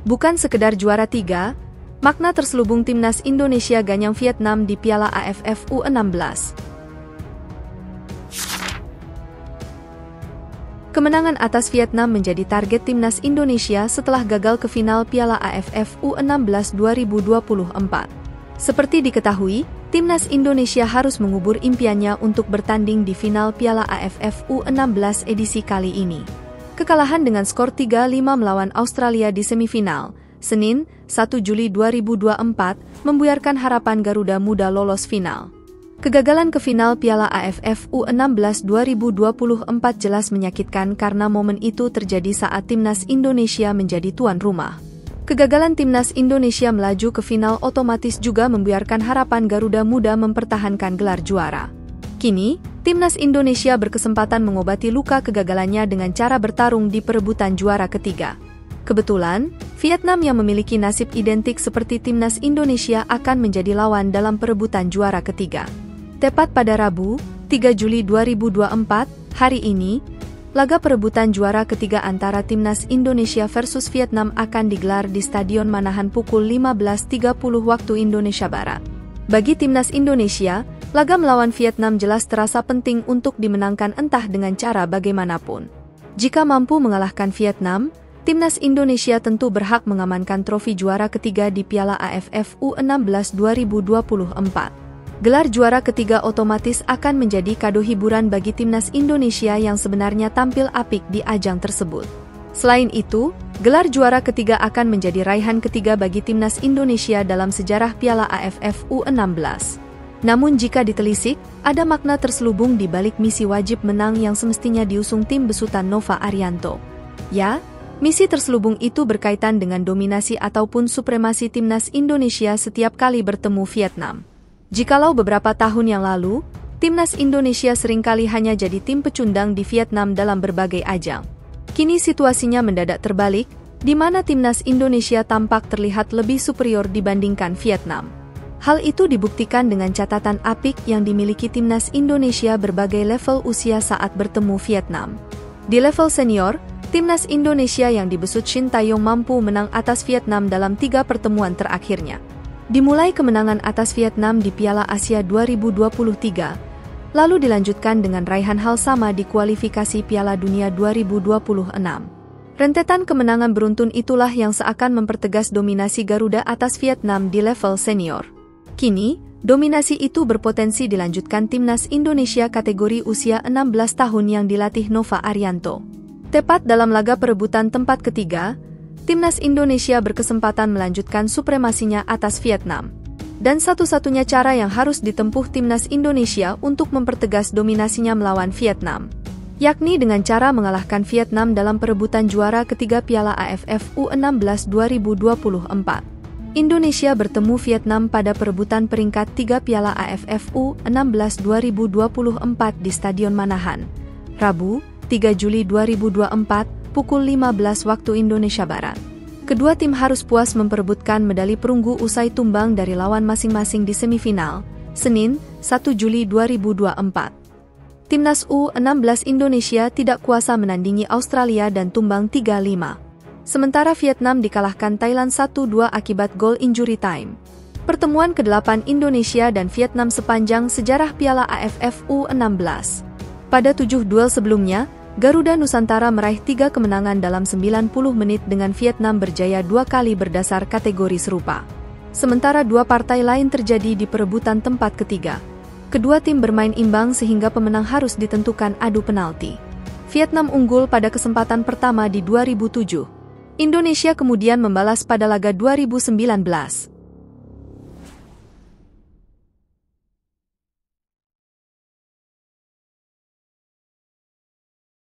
Bukan sekedar juara 3, makna terselubung timnas Indonesia ganyang Vietnam di Piala AFF U16. Kemenangan atas Vietnam menjadi target timnas Indonesia setelah gagal ke final Piala AFF U16 2024. Seperti diketahui, timnas Indonesia harus mengubur impiannya untuk bertanding di final Piala AFF U16 edisi kali ini. Kekalahan dengan skor 3-5 melawan Australia di semifinal, Senin, 1 Juli 2024, membuyarkan harapan Garuda Muda lolos final. Kegagalan ke final Piala AFF U16 2024 jelas menyakitkan karena momen itu terjadi saat timnas Indonesia menjadi tuan rumah. Kegagalan timnas Indonesia melaju ke final otomatis juga membuyarkan harapan Garuda Muda mempertahankan gelar juara. Kini, timnas Indonesia berkesempatan mengobati luka kegagalannya dengan cara bertarung di perebutan juara ketiga. Kebetulan, Vietnam yang memiliki nasib identik seperti timnas Indonesia akan menjadi lawan dalam perebutan juara ketiga. Tepat pada Rabu, 3 Juli 2024, hari ini, laga perebutan juara ketiga antara timnas Indonesia versus Vietnam akan digelar di Stadion Manahan pukul 15.30 waktu Indonesia Barat. Bagi timnas Indonesia, laga melawan Vietnam jelas terasa penting untuk dimenangkan entah dengan cara bagaimanapun. Jika mampu mengalahkan Vietnam, timnas Indonesia tentu berhak mengamankan trofi juara ketiga di Piala AFF U16 2024. Gelar juara ketiga otomatis akan menjadi kado hiburan bagi timnas Indonesia yang sebenarnya tampil apik di ajang tersebut. Selain itu, gelar juara ketiga akan menjadi raihan ketiga bagi timnas Indonesia dalam sejarah Piala AFF U16. Namun jika ditelisik, ada makna terselubung di balik misi wajib menang yang semestinya diusung tim besutan Nova Arianto. Ya, misi terselubung itu berkaitan dengan dominasi ataupun supremasi timnas Indonesia setiap kali bertemu Vietnam. Jikalau beberapa tahun yang lalu, timnas Indonesia seringkali hanya jadi tim pecundang di Vietnam dalam berbagai ajang. Kini situasinya mendadak terbalik, di mana timnas Indonesia tampak terlihat lebih superior dibandingkan Vietnam. Hal itu dibuktikan dengan catatan apik yang dimiliki timnas Indonesia berbagai level usia saat bertemu Vietnam. Di level senior, timnas Indonesia yang dibesut Shin Tae-yong mampu menang atas Vietnam dalam 3 pertemuan terakhirnya. Dimulai kemenangan atas Vietnam di Piala Asia 2023, lalu dilanjutkan dengan raihan hal sama di kualifikasi Piala Dunia 2026. Rentetan kemenangan beruntun itulah yang seakan mempertegas dominasi Garuda atas Vietnam di level senior. Kini, dominasi itu berpotensi dilanjutkan timnas Indonesia kategori usia 16 tahun yang dilatih Nova Arianto. Tepat dalam laga perebutan tempat ketiga, timnas Indonesia berkesempatan melanjutkan supremasinya atas Vietnam. Dan satu-satunya cara yang harus ditempuh timnas Indonesia untuk mempertegas dominasinya melawan Vietnam, yakni dengan cara mengalahkan Vietnam dalam perebutan juara ketiga Piala AFF U16 2024. Indonesia bertemu Vietnam pada perebutan peringkat 3 Piala AFF U16 2024 di Stadion Manahan, Rabu, 3 Juli 2024, pukul 15 waktu Indonesia Barat. Kedua tim harus puas memperebutkan medali perunggu usai tumbang dari lawan masing-masing di semifinal, Senin, 1 Juli 2024. Timnas U16 Indonesia tidak kuasa menandingi Australia dan tumbang 3-5. Sementara Vietnam dikalahkan Thailand 1-2 akibat gol injury time. Pertemuan ke-8 Indonesia dan Vietnam sepanjang sejarah Piala AFF U16. Pada 7 duel sebelumnya, Garuda Nusantara meraih 3 kemenangan dalam 90 menit dengan Vietnam berjaya 2 kali berdasar kategori serupa. Sementara 2 partai lain terjadi di perebutan tempat ketiga. Kedua tim bermain imbang sehingga pemenang harus ditentukan adu penalti. Vietnam unggul pada kesempatan pertama di 2007. Indonesia kemudian membalas pada laga 2019.